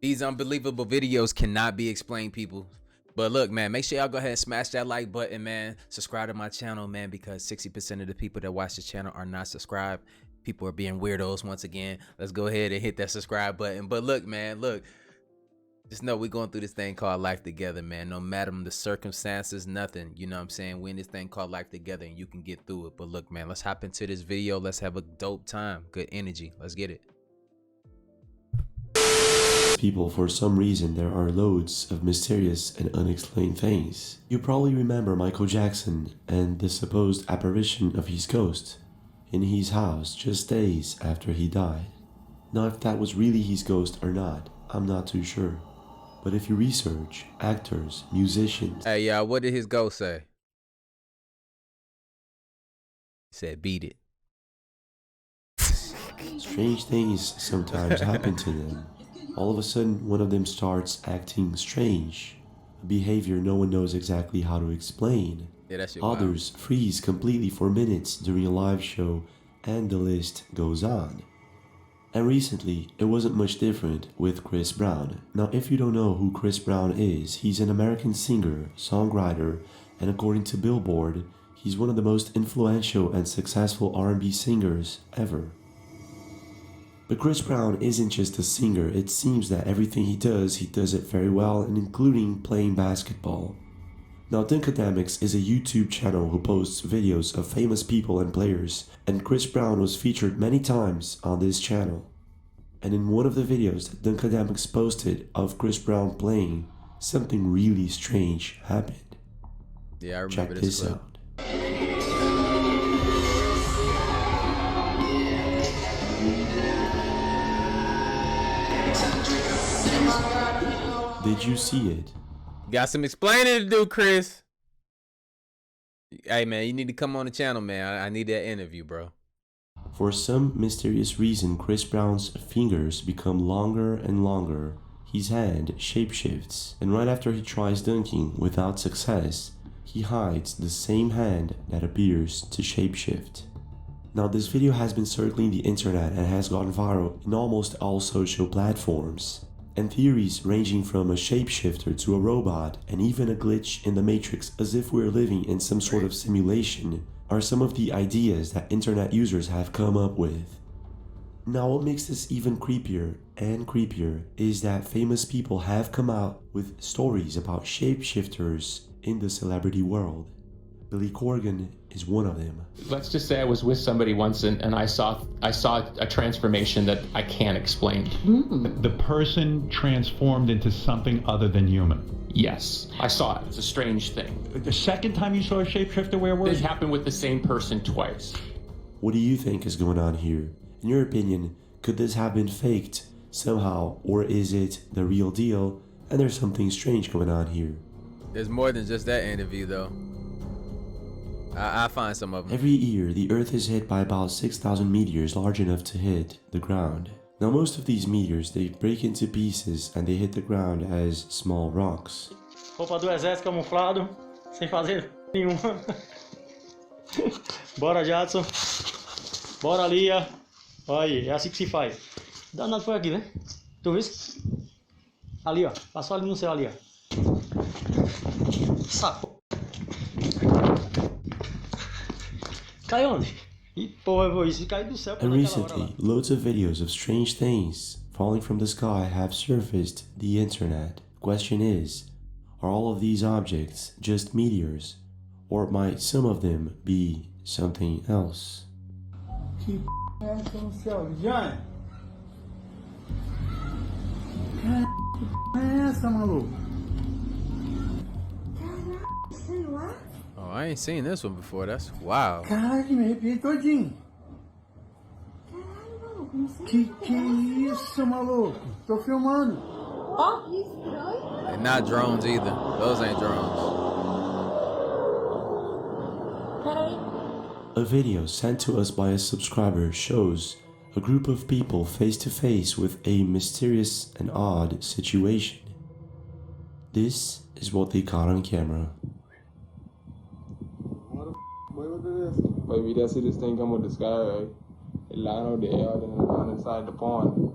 These unbelievable videos cannot be explained, people. But look, man, make sure y'all go ahead and smash that like button, man. Subscribe to my channel, man, because 60% of the people that watch this channel are not subscribed. People are being weirdos once again. Let's go ahead and hit that subscribe button. But look, man, look. Just know we're going through this thing called life together, man. No matter the circumstances, nothing. You know what I'm saying? We're in this thing called life together and you can get through it. But look, man, let's hop into this video. Let's have a dope time. Good energy. Let's get it. People, for some reason, there are loads of mysterious and unexplained things. You probably remember Michael Jackson and the supposed apparition of his ghost in his house just days after he died. Now, if that was really his ghost or not, I'm not too sure. But if you research actors, musicians... Hey, y'all, what did his ghost say? He said, beat it. Strange things sometimes happen to them. All of a sudden, one of them starts acting strange. A behavior no one knows exactly how to explain. Yeah, that shit Others freeze completely for minutes during a live show, and the list goes on. And recently, it wasn't much different with Chris Brown. Now, if you don't know who Chris Brown is, he's an American singer, songwriter, and according to Billboard, he's one of the most influential and successful R&B singers ever. But Chris Brown isn't just a singer. It seems that everything he does it very well, and including playing basketball. Now, Dunkademics is a YouTube channel who posts videos of famous people and players, and Chris Brown was featured many times on this channel. And in one of the videos that Dunkademics posted of Chris Brown playing, something really strange happened. Yeah, I remember. Check this out. Did you see it? Got some explaining to do, Chris. Hey, man, you need to come on the channel, man. I need that interview, bro. For some mysterious reason, Chris Brown's fingers become longer and longer. His hand shapeshifts, and right after he tries dunking without success, he hides the same hand that appears to shapeshift. Now, this video has been circling the internet and has gone viral in almost all social platforms. And theories ranging from a shapeshifter to a robot and even a glitch in the Matrix as if we're living in some sort of simulation are some of the ideas that internet users have come up with. Now, what makes this even creepier and creepier is that famous people have come out with stories about shapeshifters in the celebrity world. Billy Corgan is one of them. Let's just say I was with somebody once and I saw a transformation that I can't explain. The person transformed into something other than human. Yes, I saw it. It's a strange thing. The second time you saw a shapeshifter, where were you? It happened with the same person twice. What do you think is going on here? In your opinion, could this have been faked somehow, or is it the real deal and there's something strange going on here? There's more than just that interview, though. I'll find some of them. Every year, the Earth is hit by about 6,000 meteors large enough to hit the ground. Now, most of these meteors, they break into pieces and they hit the ground as small rocks. Roupa do exército camuflado, sem fazer nenhuma. Bora, Jadson. Bora, Lia. Olha aí, é assim que se faz. Danado foi aqui, né? Tu viu? Ali, ó. Passou ali no céu, ali, ó. Saco. Cai onde? E porra, eu vou isso cair do céu. And recently, loads of videos of strange things falling from the sky have surfaced the internet. Question is, are all of these objects just meteors? Or might some of them be something else? Que é essa no céu, Jane? Que é essa, maluco? Sei lá. Oh, I ain't seen this one before. That's wow. Caralho, me arrepiei todinho. Caralho, maluco, não sei. Que isso, maluco? Tô filmando. Ó, que estranho. They're not drones either. Those ain't drones. Peraí. A video sent to us by a subscriber shows a group of people face to face with a mysterious and odd situation. This is what they caught on camera. But we just see this thing come with the sky, right? It line up the air and it line inside the pond.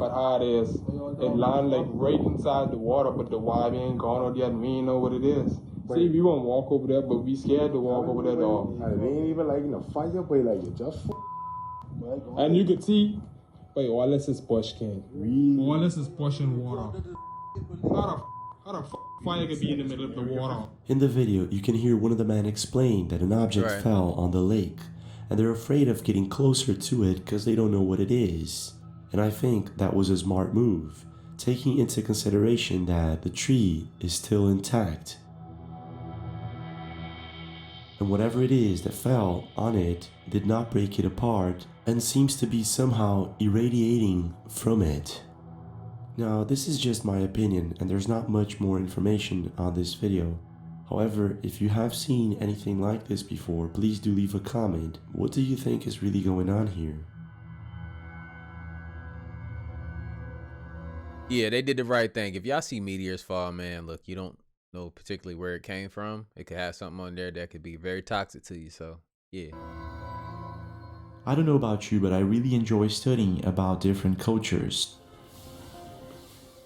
but how it is. It lying like right inside the water, but the water ain't gone out yet and we ain't know what it is. See, we won't walk over there, but we scared to walk over there, dog. They ain't even like in a fire, but like it just And you could see, wait, all this is bush, King. All this is bush and water. How the fire could be in the middle of the water? In the video, you can hear one of the men explain that an object fell on the lake, and they're afraid of getting closer to it because they don't know what it is. And I think that was a smart move, taking into consideration that the tree is still intact. And whatever it is that fell on it did not break it apart and seems to be somehow irradiating from it. Now, this is just my opinion and there's not much more information on this video. However, if you have seen anything like this before, please do leave a comment. What do you think is really going on here? Yeah, they did the right thing. If y'all see meteors fall, man, look, you don't know particularly where it came from. It could have something on there that could be very toxic to you. So, yeah. I don't know about you, but I really enjoy studying about different cultures.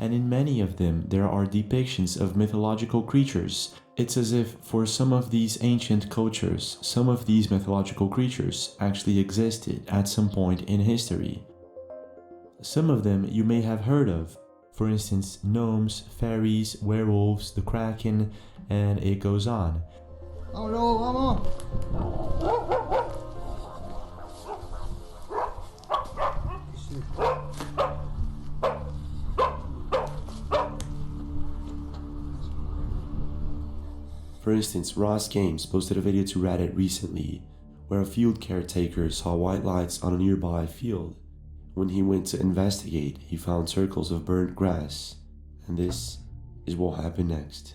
And in many of them, there are depictions of mythological creatures. It's as if for some of these ancient cultures, some of these mythological creatures actually existed at some point in history. Some of them you may have heard of. For instance, gnomes, fairies, werewolves, the kraken, and it goes on. Oh no, vamos! For instance, Ross Games posted a video to Reddit recently where a field caretaker saw white lights on a nearby field. When he went to investigate, he found circles of burnt grass, and this is what happened next.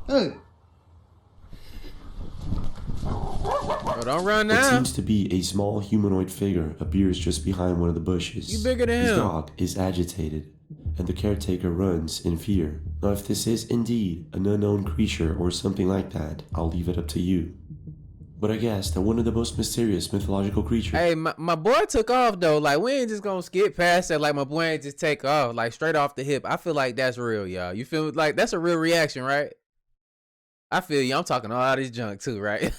Hey! Oh, don't run What now. seems to be a small humanoid figure appears just behind one of the bushes. You bigger than His him. dog is agitated, and the caretaker runs in fear. Now, if this is indeed an unknown creature or something like that, I'll leave it up to you. But I guess that one of the most mysterious mythological creatures. Hey, my boy took off though. Like, we ain't just gonna skip past that. Like, my boy ain't just take off like straight off the hip. I feel like that's real, y'all. You feel like that's a real reaction, right? I feel you. I'm talking all this junk too, right?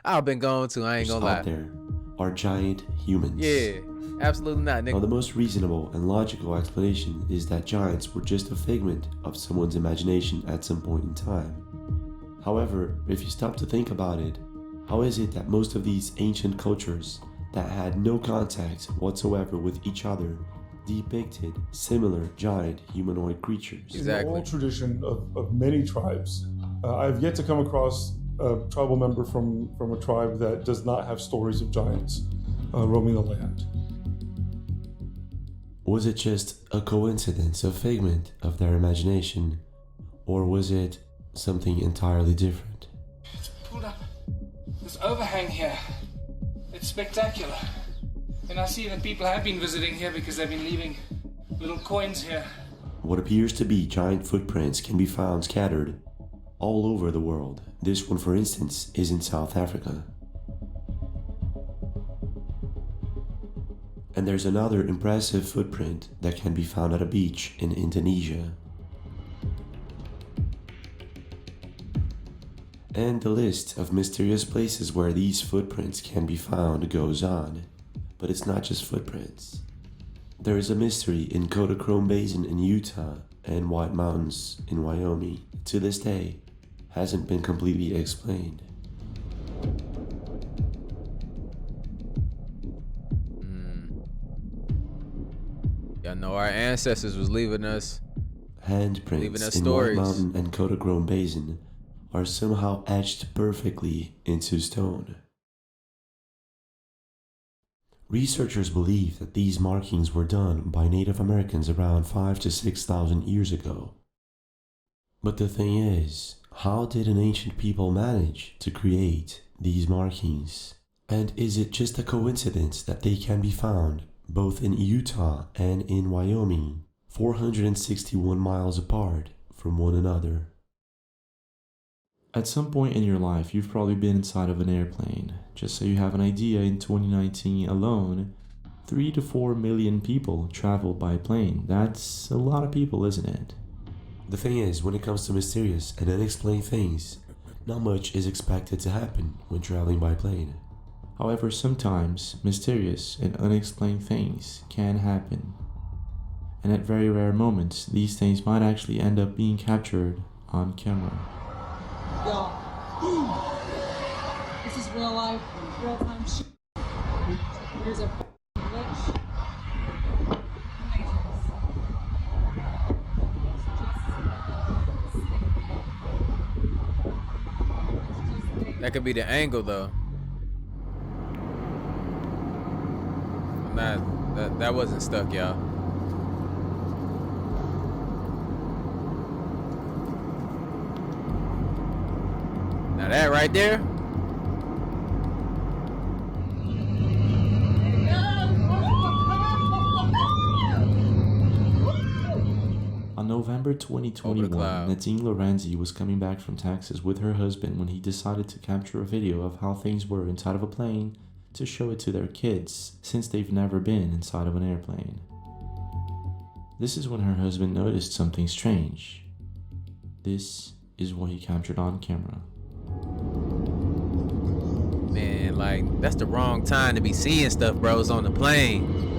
I've been going to. I ain't gonna lie. Out there are giant humans. Yeah, absolutely not, Now, nigga. the most reasonable and logical explanation is that giants were just a figment of someone's imagination at some point in time. However, if you stop to think about it, how is it that most of these ancient cultures that had no contact whatsoever with each other depicted similar giant humanoid creatures? Exactly. In the oral tradition of many tribes, I've yet to come across a tribal member from a tribe that does not have stories of giants roaming the land. Was it just a coincidence, a figment of their imagination, or was it something entirely different? It's pulled up this overhang here. It's spectacular. And I see that people have been visiting here because they've been leaving little coins here. What appears to be giant footprints can be found scattered all over the world. This one, for instance, is in South Africa. And there's another impressive footprint that can be found at a beach in Indonesia. And the list of mysterious places where these footprints can be found goes on. But it's not just footprints. There is a mystery in Kodachrome Basin in Utah and White Mountains in Wyoming. To this day, hasn't been completely explained. Y'all know our ancestors was leaving us Handprints in stories. White Mountain and Kodachrome Basin are somehow etched perfectly into stone. Researchers believe that these markings were done by Native Americans around 5,000 to 6,000 years ago. But the thing is, how did an ancient people manage to create these markings? And is it just a coincidence that they can be found both in Utah and in Wyoming, 461 miles apart from one another? At some point in your life, you've probably been inside of an airplane. Just so you have an idea, in 2019 alone, 3 to 4 million people traveled by plane. That's a lot of people, isn't it? The thing is, when it comes to mysterious and unexplained things, not much is expected to happen when traveling by plane. However, sometimes mysterious and unexplained things can happen. And at very rare moments, these things might actually end up being captured on camera. Yo, this is real life, real time shit. Here's a glitch. That could be the angle though. That wasn't stuck, y'all. Now that right there. On November 2021, Nadine Lorenzi was coming back from Texas with her husband when he decided to capture a video of how things were inside of a plane to show it to their kids, since they've never been inside of an airplane. This is when her husband noticed something strange. This is what he captured on camera. Man, like, that's the wrong time to be seeing stuff, bros, on the plane.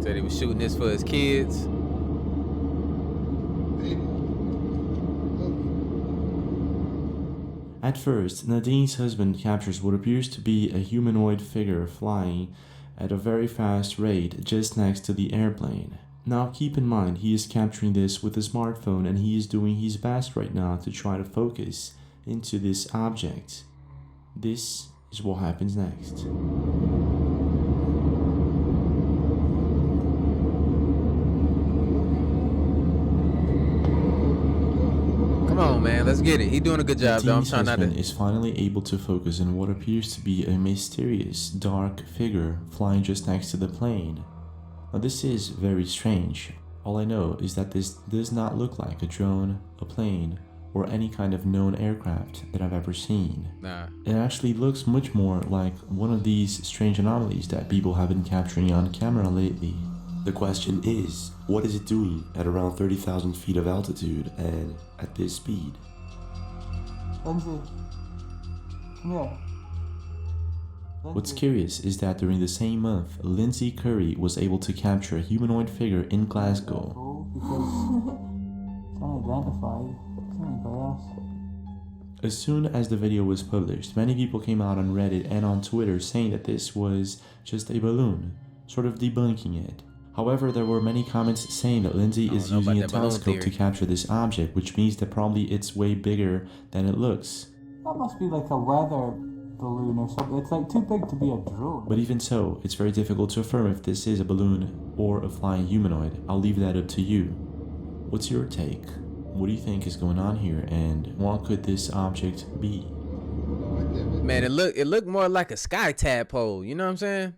Said he was shooting this for his kids. At first, Nadine's husband captures what appears to be a humanoid figure flying at a very fast rate just next to the airplane. Now keep in mind, he is capturing this with a smartphone and he is doing his best right now to try to focus into this object. This is what happens next. Come on, man, let's get it. He doing a good job, though. I'm trying not to. Is finally able to focus on what appears to be a mysterious, dark figure flying just next to the plane. Now, this is very strange. All I know is that this does not look like a drone, a plane, or any kind of known aircraft that I've ever seen. Nah. It actually looks much more like one of these strange anomalies that people have been capturing on camera lately. The question is, what is it doing at around 30,000 feet of altitude and at this speed? Lindsay, come here. What's curious is that during the same month, Lindsay Curry was able to capture a humanoid figure in Glasgow. It's unidentified. It's anybody else. As soon as the video was published, many people came out on Reddit and on Twitter saying that this was just a balloon, sort of debunking it. However, there were many comments saying that Lindsay is using a telescope to capture this object, which means that probably it's way bigger than it looks. That must be like a weather balloon or something. It's like too big to be a drone. But even so, it's very difficult to affirm if this is a balloon or a flying humanoid. I'll leave that up to you. What's your take? What do you think is going on here, and what could this object be? Man, it looked more like a sky tadpole, you know what I'm saying?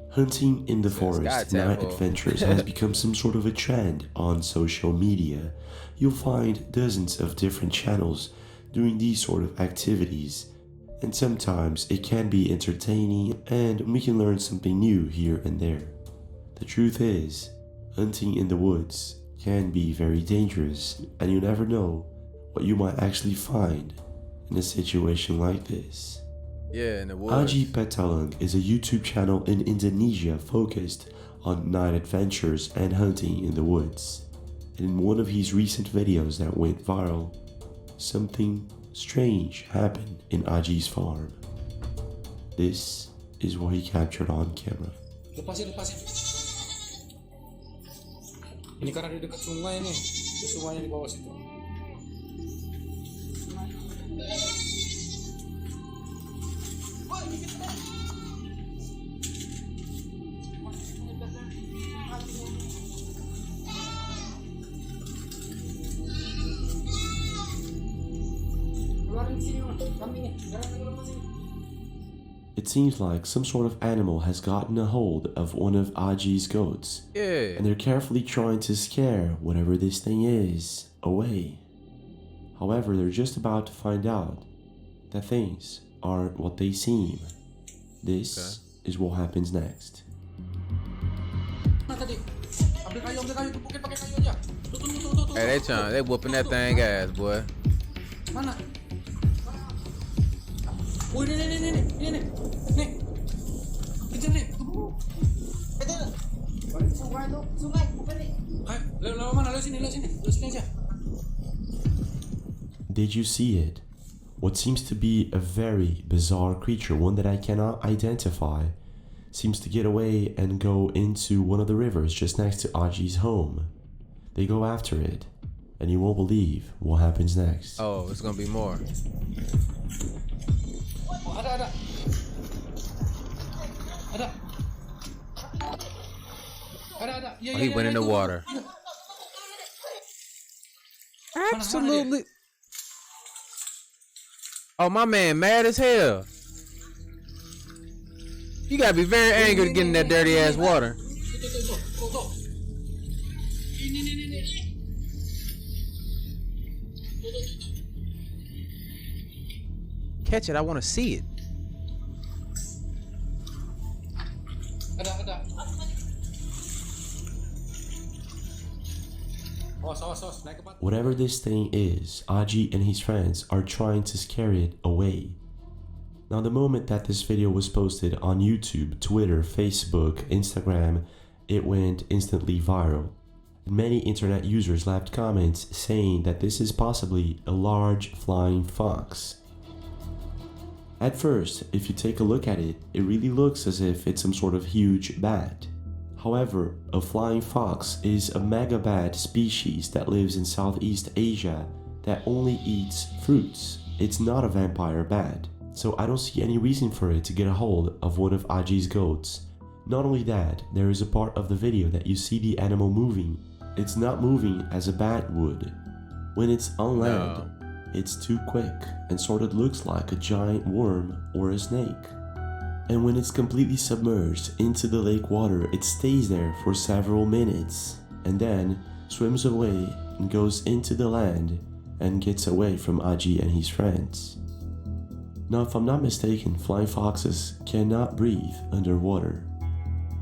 Hunting in the forest night adventures has become some sort of a trend on social media. You'll find dozens of different channels doing these sort of activities, and sometimes it can be entertaining and we can learn something new here and there. The truth is, hunting in the woods can be very dangerous, and you never know what you might actually find in a situation like this. Yeah, in the woods. Aji Petalung is a YouTube channel in Indonesia focused on night adventures and hunting in the woods. And in one of his recent videos that went viral, something strange happened in Aji's farm. This is what he captured on camera. Lepasin. Ini karena di dekat sungai nih. Itu sungainya di bawah situ. It seems like some sort of animal has gotten a hold of one of Aji's goats. Yeah. And they're carefully trying to scare whatever this thing is away. However, they're just about to find out that things aren't what they seem. This is what happens next. Hey, they whooping that thing ass, boy. Mana? Oh, ini. Nih. Kejar nih. Sungai, bukan nih. Ayo, lewat mana? Lewat sini aja. Did you see it? What seems to be a very bizarre creature, one that I cannot identify, seems to get away and go into one of the rivers just next to Aji's home. They go after it, and you won't believe what happens next. Oh, it's gonna be more. Ada. Yeah, he went in the water. Absolutely. Oh, my man mad as hell. You gotta be very angry to get in that dirty ass water. Catch it, I wanna see it. Ada. Whatever this thing is, Aji and his friends are trying to scare it away. Now, the moment that this video was posted on YouTube, Twitter, Facebook, Instagram, it went instantly viral. Many internet users left comments saying that this is possibly a large flying fox. At first, if you take a look at it, it really looks as if it's some sort of huge bat. However, a flying fox is a megabat species that lives in Southeast Asia that only eats fruits. It's not a vampire bat, so I don't see any reason for it to get a hold of one of Aji's goats. Not only that, there is a part of the video that you see the animal moving. It's not moving as a bat would. When it's on land, it's too quick and sort of looks like a giant worm or a snake. And when it's completely submerged into the lake water, it stays there for several minutes and then swims away and goes into the land and gets away from Aji and his friends. Now, if I'm not mistaken, flying foxes cannot breathe underwater.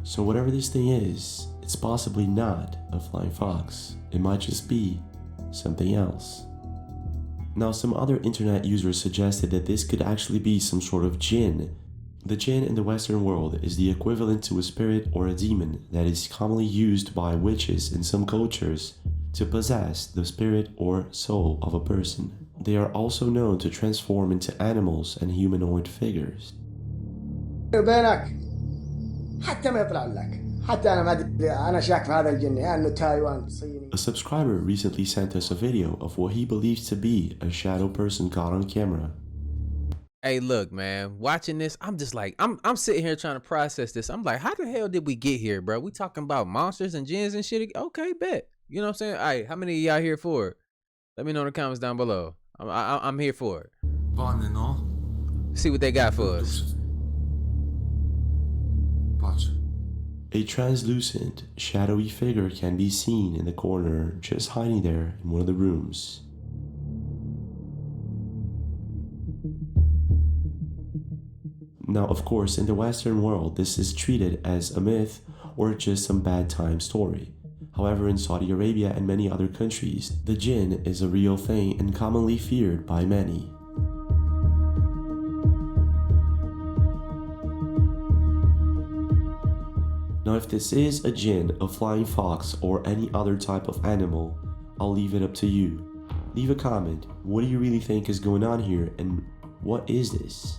So whatever this thing is, it's possibly not a flying fox. It might just be something else. Now, some other internet users suggested that this could actually be some sort of jinn. The jinn in the Western world is the equivalent to a spirit or a demon that is commonly used by witches in some cultures to possess the spirit or soul of a person. They are also known to transform into animals and humanoid figures. A subscriber recently sent us a video of what he believes to be a shadow person caught on camera. Hey, look, man, watching this, I'm just like, I'm sitting here trying to process this. I'm like, how the hell did we get here, bro? We talking about monsters and jinns and shit. Okay, bet. You know what I'm saying? All right, how many of y'all here for it? Let me know in the comments down below. I'm here for it. See what they got for us. A translucent, shadowy figure can be seen in the corner, just hiding there in one of the rooms. Now, of course, in the Western world, this is treated as a myth or just some bad time story. However, in Saudi Arabia and many other countries, the jinn is a real thing and commonly feared by many. Now, if this is a jinn, a flying fox, or any other type of animal, I'll leave it up to you. Leave a comment. What do you really think is going on here, and what is this?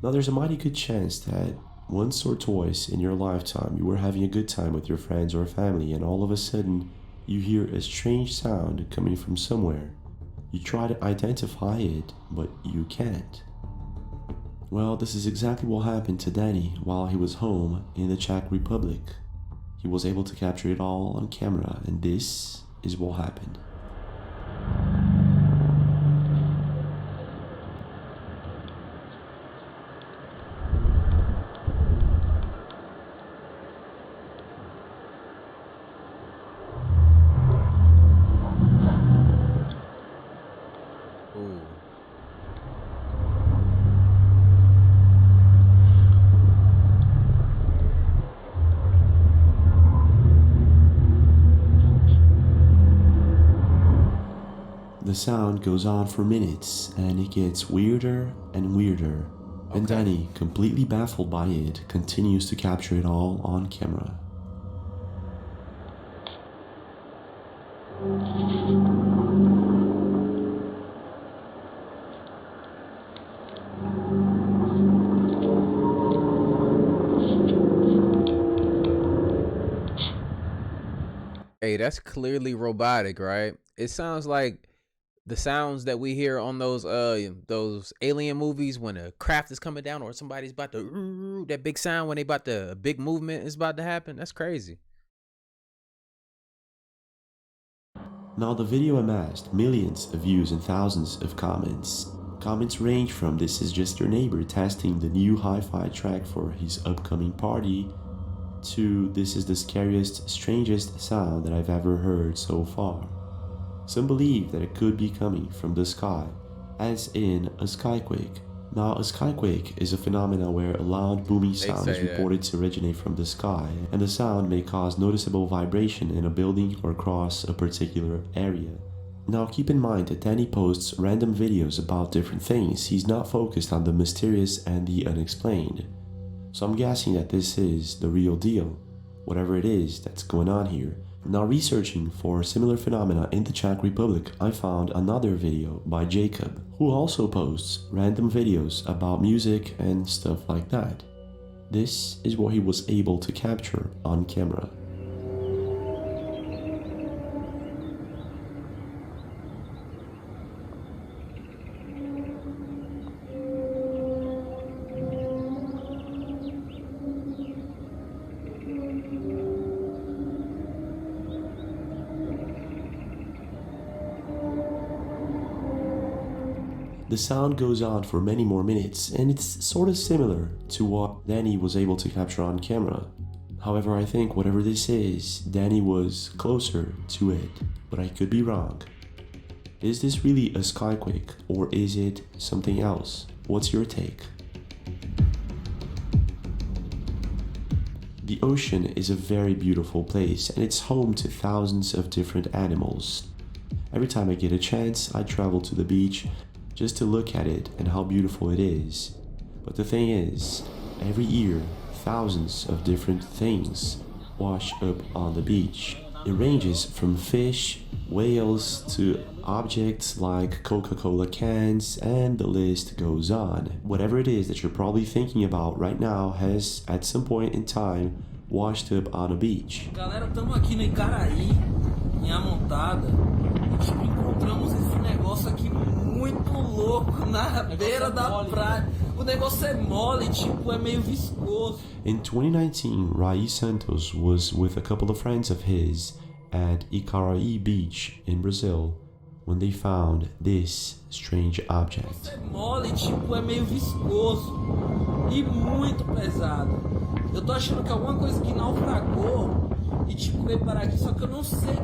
Now there's a mighty good chance that once or twice in your lifetime you were having a good time with your friends or family, and all of a sudden you hear a strange sound coming from somewhere. You try to identify it, but you can't. Well, this is exactly what happened to Danny while he was home in the Czech Republic. He was able to capture it all on camera, and this is what happened. The sound goes on for minutes, and it gets weirder and weirder, and Danny, completely baffled by it, continues to capture it all on camera. Hey, that's clearly robotic, right? It sounds like the sounds that we hear on those alien movies when a craft is coming down or somebody's about to that big sound when a big movement is about to happen. That's crazy. Now the video amassed millions of views and thousands of comments. Comments range from "this is just your neighbor testing the new hi-fi track for his upcoming party" to "this is the scariest, strangest sound that I've ever heard so far." Some believe that it could be coming from the sky, as in a skyquake. Now, a skyquake is a phenomenon where a loud booming sound is reported to originate from the sky, and the sound may cause noticeable vibration in a building or across a particular area. Now, keep in mind that Danny posts random videos about different things. He's not focused on the mysterious and the unexplained. So I'm guessing that this is the real deal, whatever it is that's going on here. Now, researching for similar phenomena in the Czech Republic, I found another video by Jacob, who also posts random videos about music and stuff like that. This is what he was able to capture on camera. The sound goes on for many more minutes, and it's sort of similar to what Danny was able to capture on camera. However, I think whatever this is, Danny was closer to it, but I could be wrong. Is this really a skyquake, or is it something else? What's your take? The ocean is a very beautiful place, and it's home to thousands of different animals. Every time I get a chance, I travel to the beach just to look at it and how beautiful it is. But the thing is, every year, thousands of different things wash up on the beach. It ranges from fish, whales, to objects like Coca-Cola cans, and the list goes on. Whatever it is that you're probably thinking about right now has, at some point in time, washed up on a beach. Galera, estamos aqui no Icaraí, em Amontada, e tipo, encontramos esse negócio aqui muito louco na beira da praia. O negócio é mole, tipo, é meio viscoso. In 2019, Rai Santos was with a couple of friends of his at Icaraí Beach in Brazil when they found this strange object. É mole, tipo, é meio viscoso e muito pesado. Eu tô achando que é alguma coisa que naufragou e tipo veio parar aqui, só que eu não sei.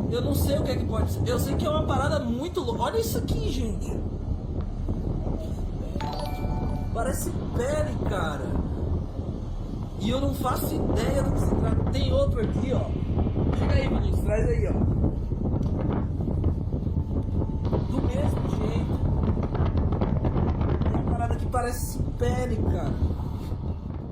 Eu não sei o que é que pode ser. Eu sei que é uma parada muito louca. Olha isso aqui, gente. Parece pele, cara. E eu não faço ideia do que se trata. Tem outro aqui, ó. Chega aí, Vinícius. Traz aí, ó. Do mesmo jeito. Tem uma parada que parece pele, cara.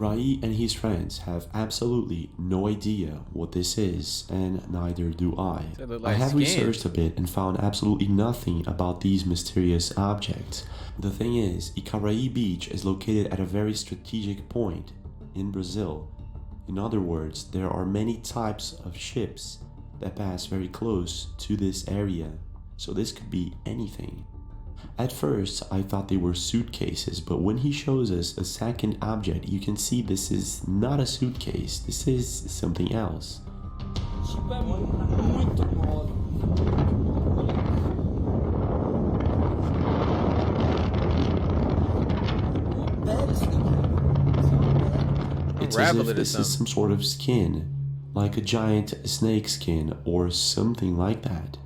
Rai and his friends have absolutely no idea what this is, and neither do I. I have researched a bit and found absolutely nothing about these mysterious objects. The thing is, Icaraí Beach is located at a very strategic point in Brazil. In other words, there are many types of ships that pass very close to this area, so this could be anything. At first, I thought they were suitcases, but when he shows us a second object, you can see this is not a suitcase, this is something else. It's as if this is some sort of skin, like a giant snake skin or something like that.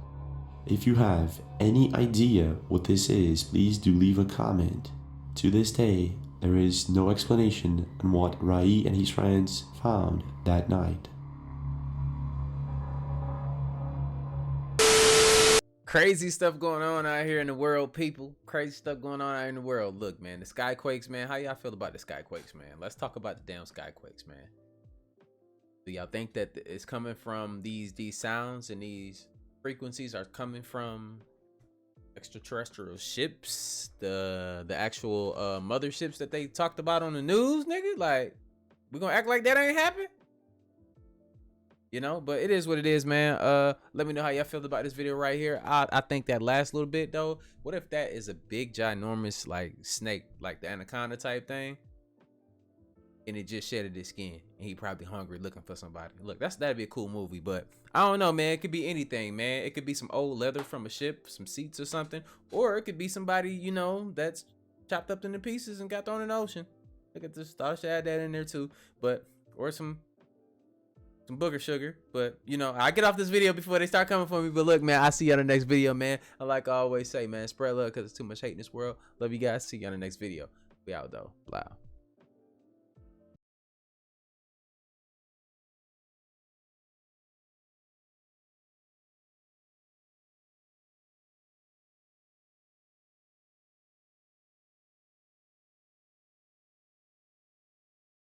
If you have any idea what this is, please do leave a comment. To this day, there is no explanation on what Rai and his friends found that night. Crazy stuff going on out here in the world, people. Crazy stuff going on out in the world. Look, man, the skyquakes, man. How y'all feel about the skyquakes, man? Let's talk about the damn skyquakes, man. Do y'all think that it's coming from these sounds and these frequencies are coming from extraterrestrial ships, the actual motherships that they talked about on the news, nigga? Like, we gonna act like that ain't happened? You know, but it is what it is, man. Let me know how y'all feel about this video right here. I think that last little bit though, what if that is a big ginormous like snake, like the anaconda type thing, and it just shedded his skin and he probably hungry looking for somebody? Look, that'd be a cool movie, but I don't know, man. It could be anything, man. It could be some old leather from a ship, some seats or something, or it could be somebody, you know, that's chopped up into pieces and got thrown in the ocean. Look at this, thought I should add that in there too, but or some booger sugar. But you know, I get off this video before they start coming for me. But look, man, I see you on the next video, man. I like I always say, man, spread love because there's too much hate in this world. Love you guys. See you on the next video. We out though. Blah.